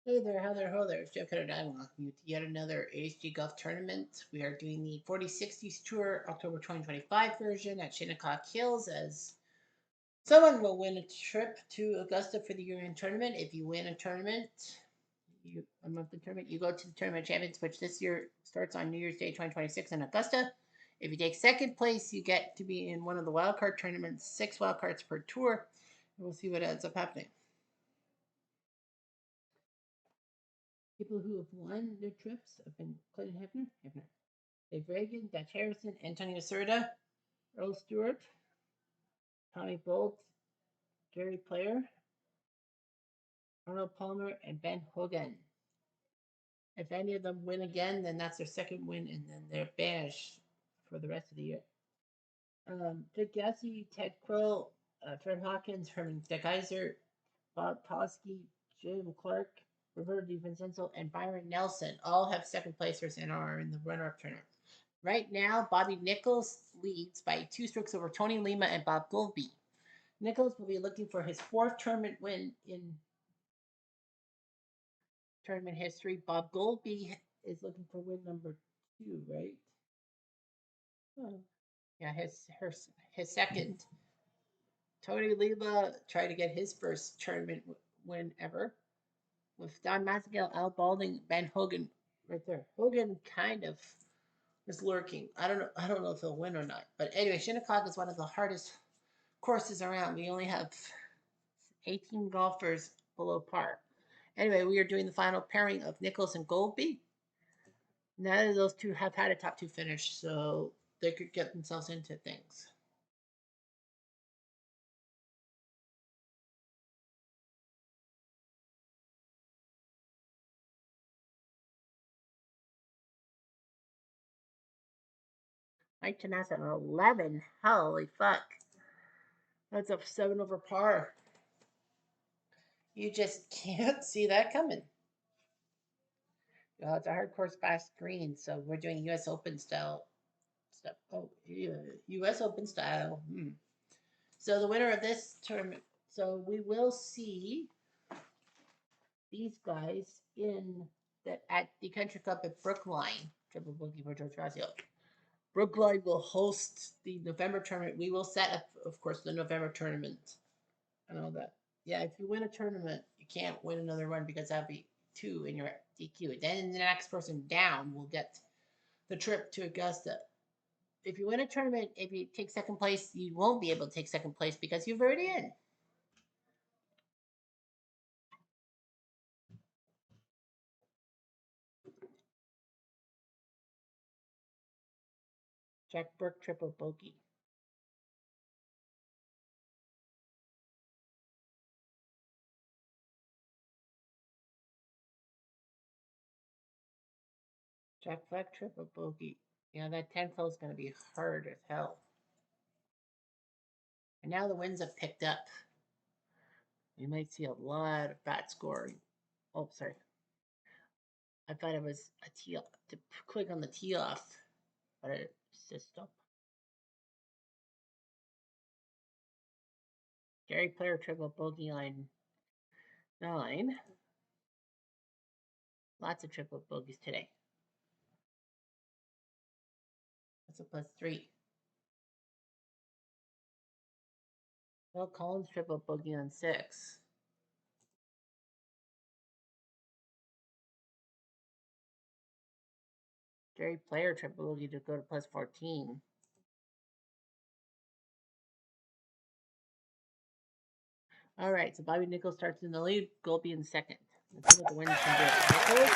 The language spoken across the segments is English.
Hey there, how there, ho there. It's Jeff Cutter and I welcome you to yet another ASG Golf Tournament. We are doing the 4060s Tour October 2025 version at Shinnecock Hills, as someone will win a trip to Augusta for the year-end tournament. If you win a tournament, a monthly tournament, you go to the Tournament Champions, which this year starts on New Year's Day 2026 in Augusta. If you take second place, you get to be in one of the wildcard tournaments, 6 wildcards per tour. And we'll see what ends up happening. People who have won their trips have been Clayton Hefner, Dave Reagan, Dutch Harrison, Antonio Serta, Earl Stewart, Tommy Bolt, Gary Player, Arnold Palmer, and Ben Hogan. If any of them win again, then that's their second win, and then they're banished for the rest of the year. Dick Gassi, Ted Kroll, Fred Hawkins, Herman DeKaiser, Bob Toski, Jim Clark, Roberto DiVincenzo, and Byron Nelson all have second placers and are in the runner-up tournament. Right now, Bobby Nichols leads by 2 strokes over Tony Lima and Bob Goldby. Nichols will be looking for his 4th tournament win in tournament history. Bob Goldby is looking for win number 2, right? Oh. Yeah, his second. Tony Lima tried to get his first tournament win ever with Don Mazzagale, Al Balding, Ben Hogan right there. Hogan kind of is lurking. I don't know if he'll win or not. But anyway, Shinnecock is one of the hardest courses around. We only have 18 golfers below par. Anyway, we are doing the final pairing of Nichols and Goldby. None of those two have had a top 2 finish, so they could get themselves into things. Mike Tanasa at 11. Holy fuck. That's a 7 over par. You just can't see that coming. Well, it's a hard course fast green, so we're doing U.S. Open style stuff. Oh, yeah, U.S. Open style. So the winner of this tournament, so we will see these guys at the Country Club at Brookline. Triple bogey for George Rossio. Brookline will host the November tournament. We will set up, of course, the November tournament and all that. Yeah, if you win a tournament, you can't win another one because that'd be 2 in your DQ. Then the next person down will get the trip to Augusta. If you win a tournament, if you take second place, you won't be able to take second place because you've already in. Jack Burke triple bogey. Jack Fleck triple bogey. Yeah, that 10th hole is going to be hard as hell. And now the winds have picked up. You might see a lot of bad scoring. Oh, sorry. I thought it was a tee off, to click on the tee off, but it's just stop. Gary Player triple bogey line 9. Lots of triple bogeys today. That's a +3. Phil Collins triple bogey on 6. Gary Player triple bogey to go to +14. All right, so Bobby Nichols starts in the lead. Goldby in second. Let's see what the winds can do. Nichols.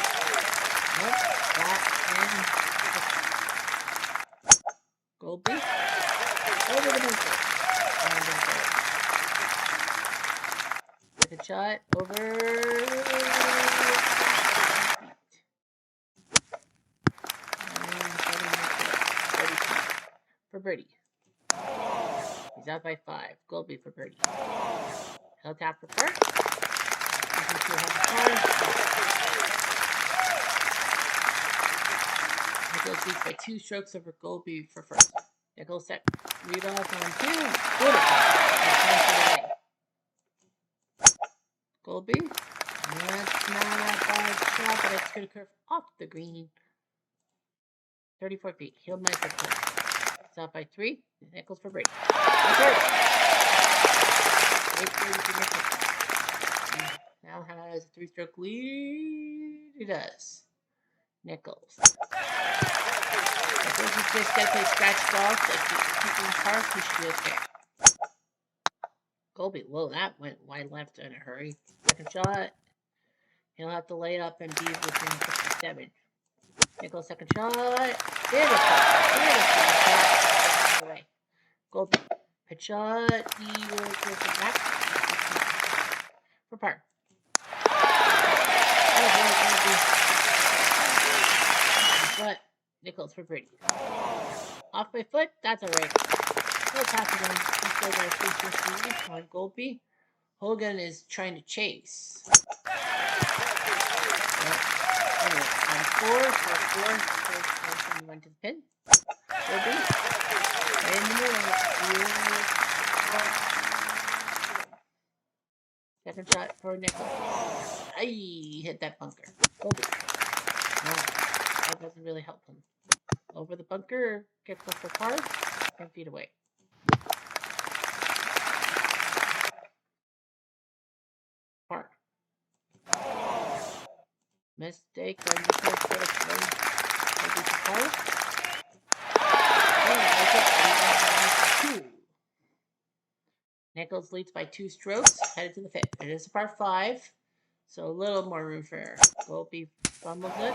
Nope. Goldby. Over the bunker. Second shot. Over. For birdie. He's out by 5. Goldby for birdie. He'll tap for par. Nichols leads by 2 strokes over Goldby for first. Nichols set lead off on 2. Goldby. That's not That's going to curve off the green. 34 feet. He'll miss the putt. It's out by 3. Nichols for birdie. That's right. 8-30 for Nichols. Now has a 3-stroke lead. He does. Nichols. I think he's just got to play scratch golf like people in parks. He should be okay. Colby, whoa, that went wide left in a hurry. Second shot. He'll have to lay up and be within 57. Nichols, second shot. Beautiful. Beautiful. Away. Colby, pitch shot. He will go for back. For par. But Nichols for birdie. Off by foot. That's all right. He'll pass it in. He's still got a 3-3 on Goldby. Hogan is trying to chase. Anyway, on 4, went to the pin. Goldby. Right in the middle. Second shot for Nichols. Ay, hit that bunker. Goldby. No, that doesn't really help him. Over the bunker, gets up for par, 10 feet away. Par. Mistake on Nichols for par. Nichols leads by 2 strokes, headed to the 5th. It is a par 5, so a little more room for error. Goldby fumbles it.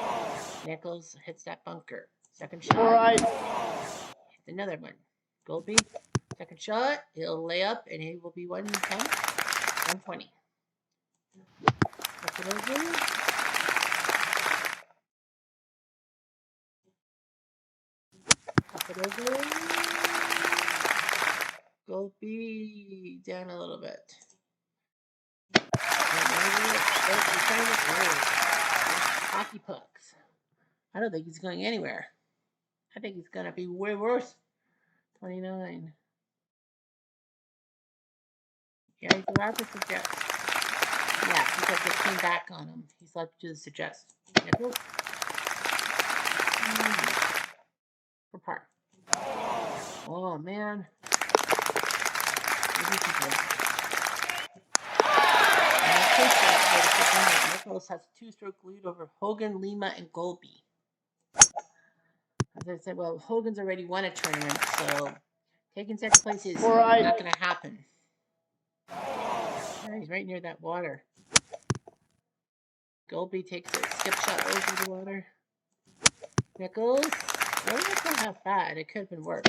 Nichols hits that bunker. Second shot. All right. Hit another one. Goldby, second shot. He'll lay up, and he will be 110, 120. Up it over. Up it over. Goldby down a little bit. Hockey pucks. I don't think he's going anywhere. I think he's going to be way worse. 29. Yeah, he's allowed to suggest. Yeah, because it came back on him. He's allowed to suggest. Nichols. For par. Oh, man. Nichols has a 2-stroke lead over Hogan, Lima, and Goldby. As I said, well, Hogan's already won a tournament, so taking second place is not going to happen. Yeah, he's right near that water. Goldby takes a skip shot over the water. Nichols, well, that's not half bad. It could have been worse.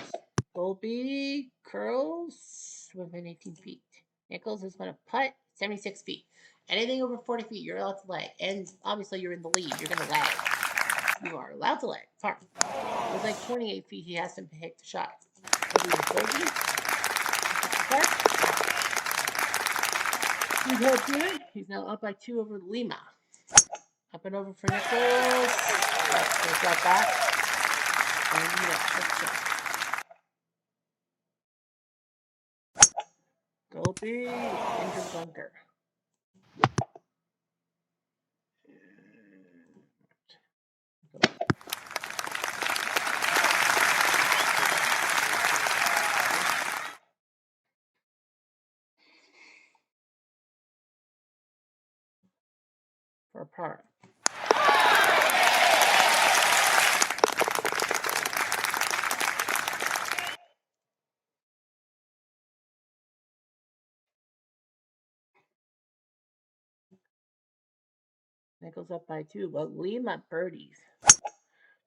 Goldby curls within 18 feet. Nichols is going to putt 76 feet. Anything over 40 feet, you're allowed to lag. And obviously, you're in the lead. You're going to lag. You are allowed to lag. Par. It was like 28 feet. He has to hit the shot. Goldby. He's up good. He's now up by 2 over Lima. Up and over for Nichols. Goes right back. And we need a quick shot. Goldby into the bunker. For a par. Nichols up by 2, but Lima birdies.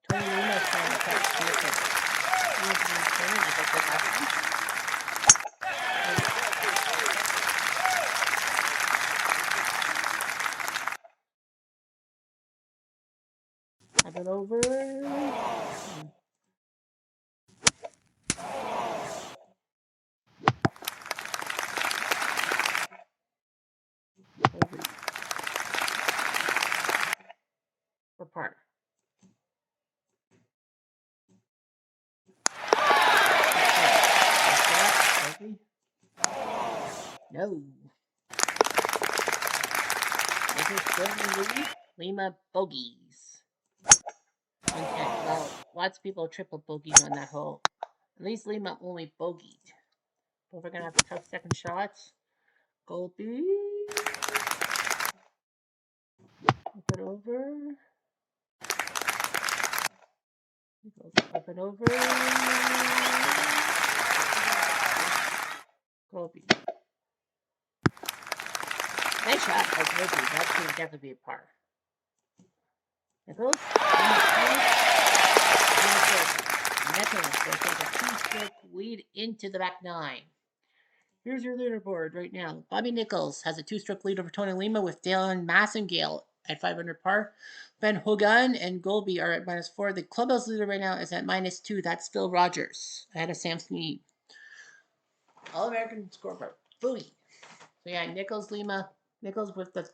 Tony Lima's trying to catch Nichols. Have it over. For par. No. Nichols still in the lead. Lima bogeys. 110. Well, lots of people triple bogeyed on that hole. At least Lima only bogeyed. But we're going to have a tough second shot. Goldie. Flip it over. Up and over. Goldie. Nice shot by Goldie. That's going to definitely be a par. Nichols. Nichols will take a 2-stroke lead into the back nine. Here's your leaderboard right now. Bobby Nichols has a 2-stroke lead over Tony Lima with Dalen Massengale at 500 par. Ben Hogan and Golby are at -4. The clubhouse leader right now is at -2. That's Phil Rogers ahead of Sam Snead. All-American scoreboard. Booey. So yeah, Nichols with the,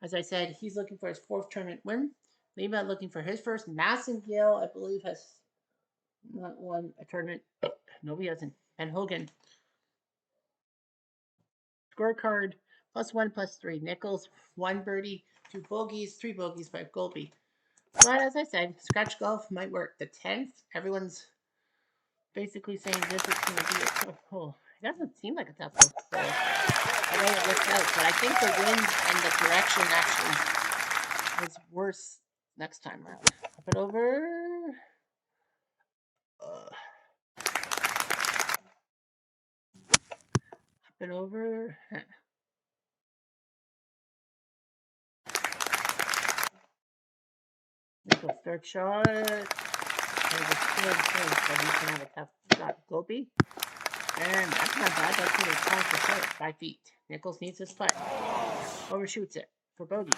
as I said, he's looking for his 4th tournament win. Lima looking for his first. Massengale, I believe, has not won a tournament. No, he hasn't. Ben Hogan. Scorecard +1, +3. Nichols, 1 birdie, 2 bogeys, 3 bogeys by Golby. But as I said, scratch golf might work. The 10th, everyone's basically saying this is going to be a tough hole. It doesn't seem like a tough hole. So the way it works out, but I think the wind and the direction actually is worse next time around. Up it over. Up it over. Nichols, third shot. And the third, so he's going to have a tough shot. Goldie. And that's not bad. That's really close to short. 5 feet. Nichols needs his putt. Overshoots it for bogey.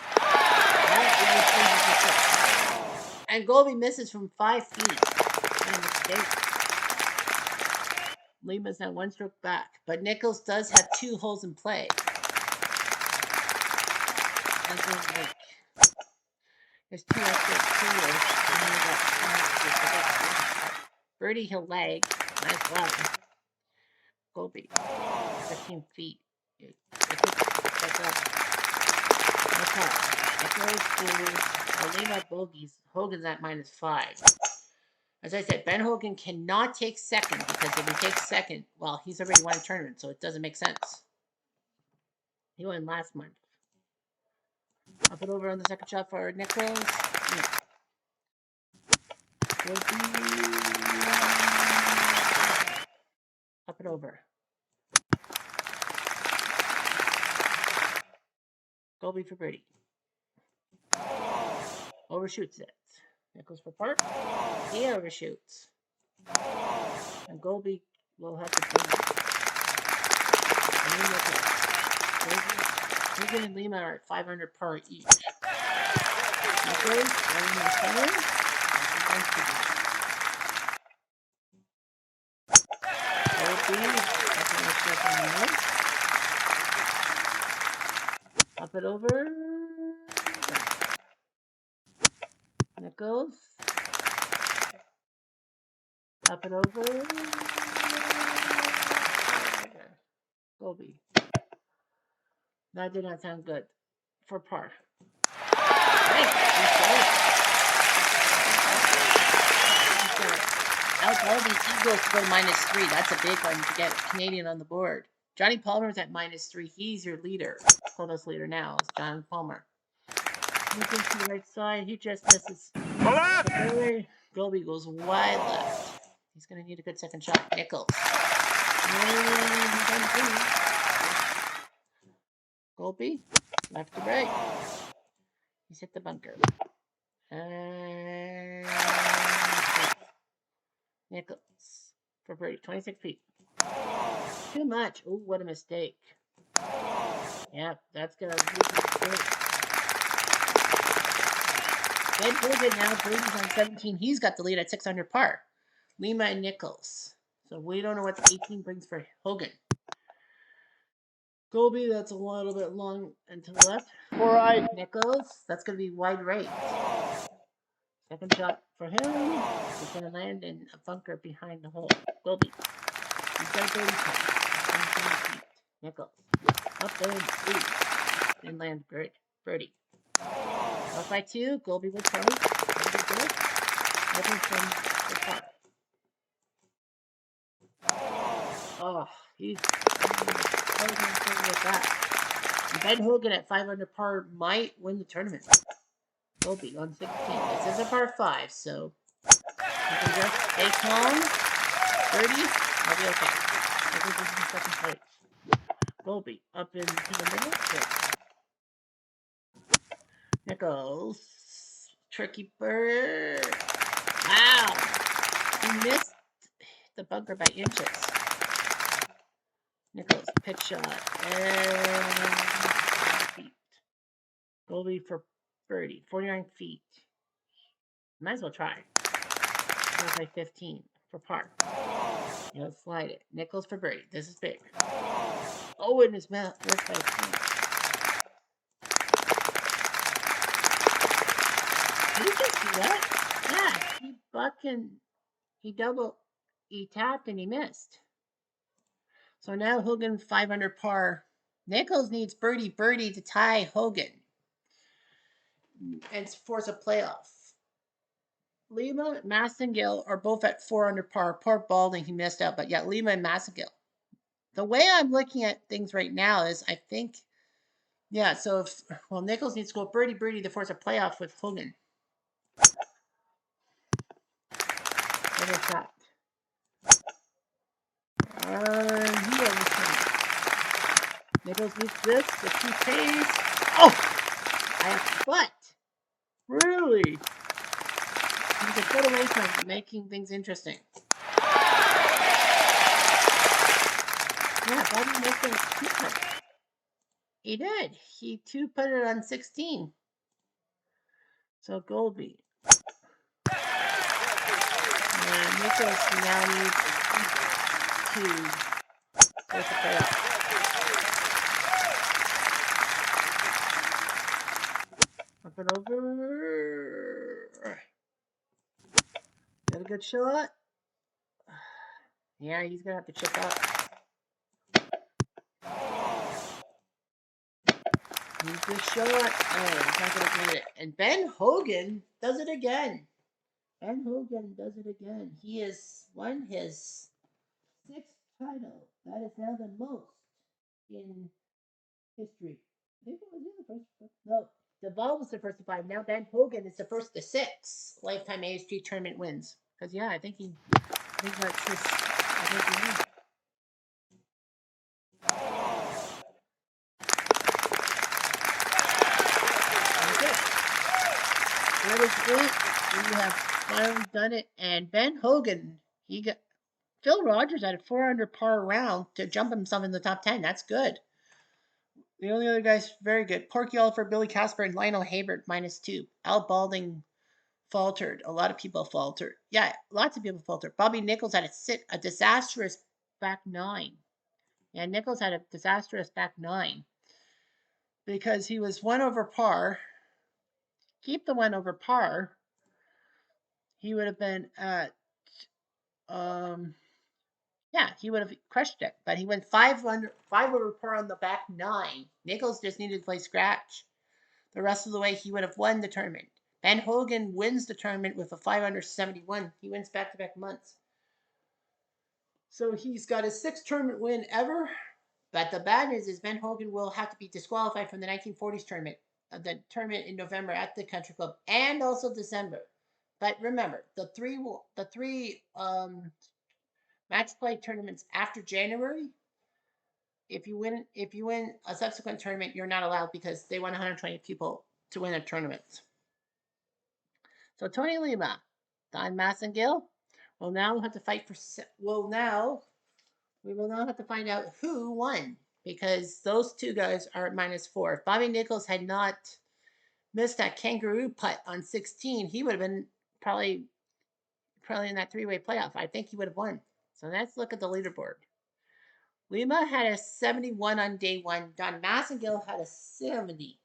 And Golby misses from 5 feet. What a mistake. Lima's now 1 stroke back. But Nichols does have 2 holes in play. There's 2 extra players. Birdie, he'll lag. Nice one. Golby. 15 feet. That's up. Nichols to Lima bogeys. Hogan's at -5. As I said, Ben Hogan cannot take second because if he takes second, well, he's already won a tournament, so it doesn't make sense. He won last month. Up it over on the second shot for Nichols. Up it over. Golby for birdie. Overshoots it. Nichols for par. He overshoots. And Golby will have to bring it. Hogan and Lima are at 500 par each. Nichols, right in the center. Up it over. Nichols. Up and over. Golby. That did not sound good for par. Now Golby Eagles to go to -3. That's a big one to get Canadian on the board. Johnny Palmer's at -3. He's your leader. Clubhouse leader now is John Palmer. Moving to the right side. He just misses. Golby goes wide left. He's going to need a good second shot. Nichols. Golby, left to right. He's hit the bunker. And Nichols for birdie, 26 feet. Too much. Oh, what a mistake. Yeah, that's going to be good. Ben Hogan now birdies on 17. He's got the lead at 600 par. Lima and Nichols. So we don't know what the 18 brings for Hogan. Golby, that's a little bit long and to the left. All right. Nichols, that's going to be wide right. Second shot for him. He's going to land in a bunker behind the hole. Golby. He's got a birdie putt. Nichols. Up there in 3. And land birdie. Up by 2. Goldie will charge. Good. Nothing from the top. Oh, he's with that. Ben Hogan at 5 under par might win the tournament. Goldie on 16. This is a par 5, so you can just stay calm. 30, I'll be okay. I think this is the second place. Goldie up into the middle. Good. Nichols. Tricky bird. Wow. He missed the bunker by inches. Nichols, pitch shot. And feet. Goldie for birdie. 49 feet. Might as well try. I'll play 15 for par. He'll slide it. Nichols for birdie. This is big. Oh, in his mouth. Missed by 2. Did you just see that? Yeah, he bucking. He tapped and he missed. So now Hogan 5 under par. Nichols needs birdie to tie Hogan and force a playoff. Lima and Massengill are both at 4 under par. Poor Balding, he missed out, but yeah, Lima and Massengill. The way I'm looking at things right now is I think, yeah, so if, well, Nichols needs to go birdie to force a playoff with Hogan. Other shot. He overshot. Nichols needs this, the 2 pace. Oh! I have butt. Really? He's a foot away from making things interesting. Yeah, Bobby Nichols 2-putt. He did. He 2-putted on 16. So Goldie. And Nichols now needs to force a playoff. Up and over. Got a good shot. Yeah, he's going to have to chip up. He's good shot. Oh, he's not going to get it. And Ben Hogan does it again. Ben Hogan does it again. He has won his 6th title. That is now the most in history. I think it was the first. No, the ball was the first to 5. Now Ben Hogan is the first to 6 lifetime ASG tournament wins. Because yeah, I think that's his. I think he wins. That is it. We have finally done it. And Ben Hogan, he got Phil Rogers at a 4 under par round to jump himself in the top 10. That's good. The only other guys very good. Porky Oliver, Billy Casper, and Lionel Haybert -2. Al Balding faltered. A lot of people faltered. Yeah, lots of people faltered. Bobby Nichols had a disastrous back 9. Yeah, Nichols had a disastrous back 9 because he was 1 over par. Keep the 1 over par. He would have been at yeah, he would have crushed it. But he went 5 over par on the back 9. Nichols just needed to play scratch. The rest of the way, he would have won the tournament. Ben Hogan wins the tournament with a 5 under 71. He wins back-to-back months. So he's got his 6th tournament win ever. But the bad news is Ben Hogan will have to be disqualified from the 1940s tournament, the tournament in November at the Country Club, and also December. But remember, the three match play tournaments after January, if you win a subsequent tournament, you're not allowed because they want 120 people to win a tournament. So Tony Lima, Don Massengill will now have to fight for. We will now have to find out who won because those 2 guys are at -4. If Bobby Nichols had not missed that kangaroo putt on 16, he would have been probably in that 3-way playoff. I think he would have won. So let's look at the leaderboard. Lima had a 71 on day 1. Don Massengill had a 70.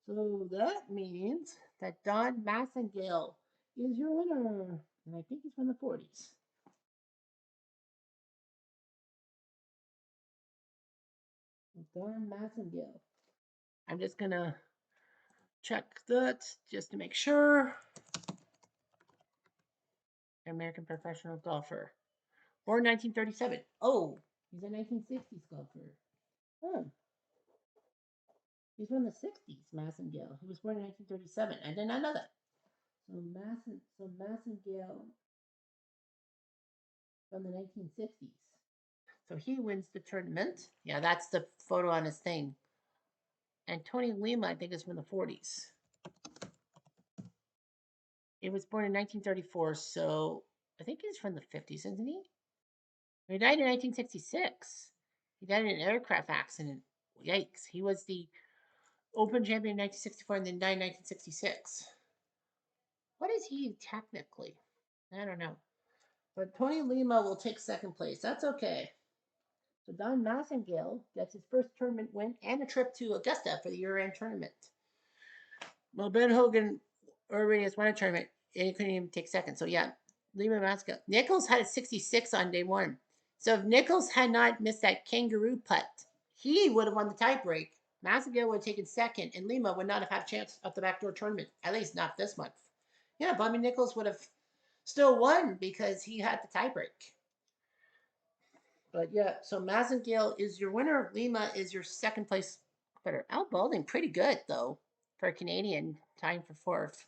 So that means that Don Massengill is your winner. And I think he's from the 40s. Don Massengill. I'm just going to check that just to make sure. American professional golfer. Born 1937. Oh, he's a 1960s golfer. Oh, he's from the 60s, Massengale. He was born in 1937. I did not know that. So Massengale from the 1960s. So he wins the tournament. Yeah, that's the photo on his thing. And Tony Lima, I think, is from the 40s. He was born in 1934, so I think he's from the 50s, isn't he? He died in 1966. He died in an aircraft accident. Yikes. He was the Open champion in 1964 and then died in 1966. What is he technically? I don't know. But Tony Lima will take second place. That's okay. So Don Massengale gets his first tournament win and a trip to Augusta for the year-end tournament. Well, Ben Hogan already has won a tournament and he couldn't even take second. So yeah, Lima Massengale. Nichols had a 66 on day one. So if Nichols had not missed that kangaroo putt, he would have won the tiebreak. Massengale would have taken second, and Lima would not have had a chance at the backdoor tournament, at least not this month. Yeah, Bobby Nichols would have still won because he had the tiebreak. But yeah, so Massengale is your winner. Lima is your second place better. Al Balding, pretty good though for a Canadian, tying for fourth.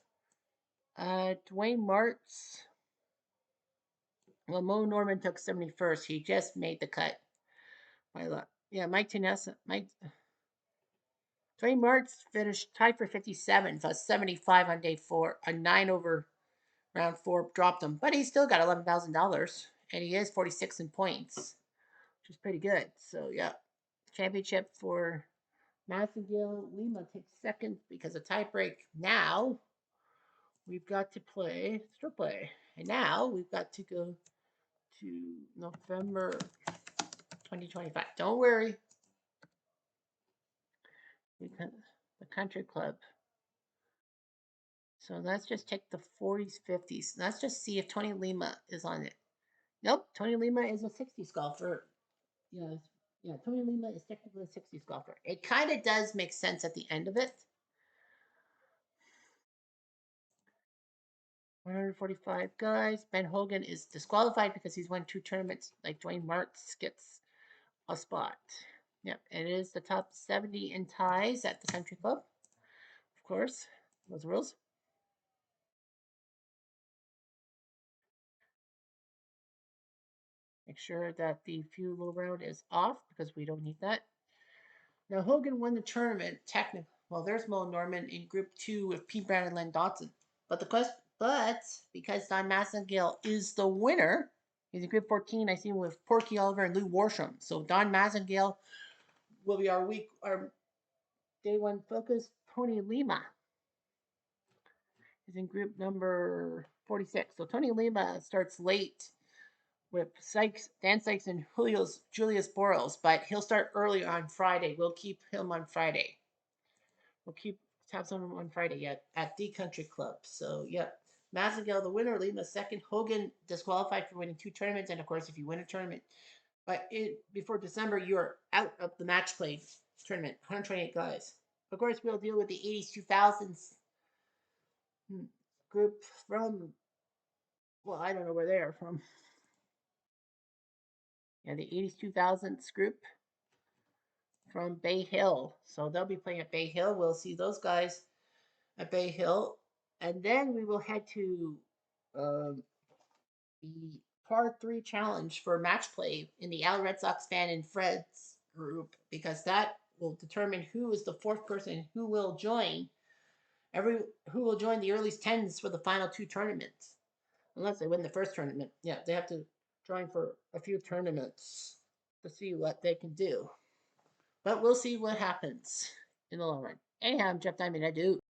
Dwayne Martz. Well, Mo Norman took 71st. He just made the cut. My luck. Yeah, Mike Tenessa. Dwayne Martz finished tied for 57, so 75 on day four. A 9 over round four dropped him, but he still got $11,000, and he is 46 in points, which is pretty good. So yeah, championship for Massengale. Lima takes second because of tiebreak. Now we've got to still play, and now we've got to go to November 2025. Don't worry, because the country club. So let's just take the 40s, 50s. Let's just see if Tony Lima is on it. Nope, Tony Lima is a 60s golfer. Yeah, yeah, Tony Lima is technically a 60s golfer. It kind of does make sense at the end of it. 145 guys. Ben Hogan is disqualified because he's won 2 tournaments. Like Dwayne Martz gets a spot. Yep, it is the top 70 in ties at the country club. Of course, those rules. Make sure that the fuel round is off because we don't need that. Now Hogan won the tournament technically. Well, there's Mo Norman in Group 2 with Pete Brown and Len Dotson. But because Don Massengale is the winner, he's in Group 14. I see him with Porky Oliver and Lou Worsham. So Don Massengale will be our day one focus. Tony Lima is in group number 46. So Tony Lima starts late with Dan Sykes, and Julius Boros, but he'll start earlier on Friday. We'll keep him on Friday. We'll have some on Friday yet at the country club. So yeah, Massengale the winner, Lima second. Hogan disqualified for winning 2 tournaments, and of course, if you win a tournament, but before December, you're out of the match play tournament. 128 guys. Of course, we'll deal with the 80s, 2000s group from. Well, I don't know where they are from. Yeah, the 80s, 2000s group from Bay Hill. So they'll be playing at Bay Hill. We'll see those guys at Bay Hill. And then we will head to the par 3 challenge for match play in the Al Red Sox fan and Fred's group, because that will determine who is the fourth person who will join the early 10s for the final 2 tournaments. Unless they win the first tournament. Yeah, they have to join for a few tournaments to see what they can do. But we'll see what happens in the long run. Anyhow, I'm Jeff Diamond. I do.